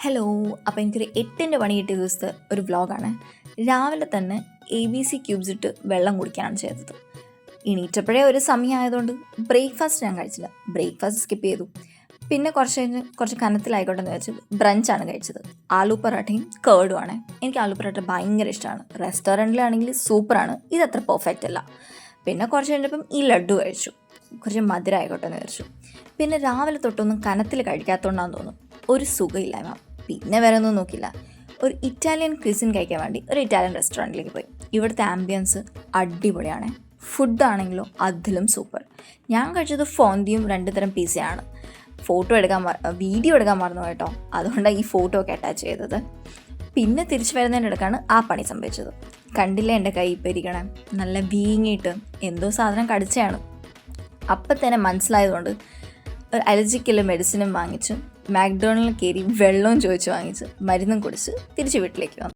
Hello. അപ്പോൾ എനിക്കൊരു 8ൻ്റെ പണി കിട്ടിയ ദിവസത്തെ ഒരു വ്ളോഗാണ്. രാവിലെ തന്നെ ABC ക്യൂബ്സ് ഇട്ട് വെള്ളം കുടിക്കാനാണ് ചെയ്തത്. എണീറ്റപ്പോഴേ ഒരു സമയമായതുകൊണ്ട് ബ്രേക്ക്ഫാസ്റ്റ് ഞാൻ കഴിച്ചില്ല. ബ്രേക്ക്ഫാസ്റ്റ് സ്കിപ്പ് ചെയ്തു. പിന്നെ കുറച്ച് കനത്തിലായിക്കോട്ടെ എന്ന് വെച്ച് ബ്രഞ്ചാണ് കഴിച്ചത്. ആലു പൊറോട്ടയും കേർഡുമാണ്. എനിക്ക് ആലു പൊറോട്ട ഭയങ്കര ഇഷ്ടമാണ്. റെസ്റ്റോറൻറ്റിലാണെങ്കിൽ സൂപ്പറാണ്. ഇതത്ര പെർഫെക്റ്റ് അല്ല. പിന്നെ കുറച്ച് കഴിഞ്ഞപ്പം ഈ ലഡ്ഡു കഴിച്ചു. കുറച്ച് മധുരം ആയിക്കോട്ടെ എന്ന് വിചാരിച്ചു. പിന്നെ രാവിലെ തൊട്ടൊന്നും കനത്തിൽ കഴിക്കാത്തതുകൊണ്ടാണെന്ന് തോന്നുന്നു ഒരു സുഖമില്ലായ്മ. പിന്നെ വേറെ ഒന്നും നോക്കില്ല. ഒരു ഇറ്റാലിയൻ ക്വിസിൻ കഴിക്കാൻ വേണ്ടി ഒരു ഇറ്റാലിയൻ റെസ്റ്റോറൻറ്റിലേക്ക് പോയി. ഇവിടുത്തെ ആംബിയൻസ് അടിപൊളിയാണ്. ഫുഡാണെങ്കിലോ അതിലും സൂപ്പർ. ഞാൻ കഴിച്ചത് ഫോന്തിയും 2 തരം പിസയാണ്. വീഡിയോ എടുക്കാൻ മറന്നു കേട്ടോ. അതുകൊണ്ടാണ് ഈ ഫോട്ടോ ഒക്കെ അറ്റാച്ച് ചെയ്തത്. പിന്നെ തിരിച്ചു വരുന്നതിനിടക്കാണ് ആ പണി സംഭവിച്ചത്. കണ്ടില്ല എൻ്റെ കൈ ഇപ്പം ഇരിക്കണം, നല്ല വീങ്ങിയിട്ട് എന്തോ സാധനം കടിച്ചതാണ്. അപ്പം തന്നെ മനസ്സിലായതുകൊണ്ട് ഒരു അലർജിക്കുള്ള മെഡിസിനും വാങ്ങിച്ച് മാക്ഡൊണാൾഡിൽ കയറി വെള്ളവും ചോദിച്ച് വാങ്ങിച്ച് മരുന്നും കുടിച്ച് തിരിച്ച് വീട്ടിലേക്ക് വന്നു.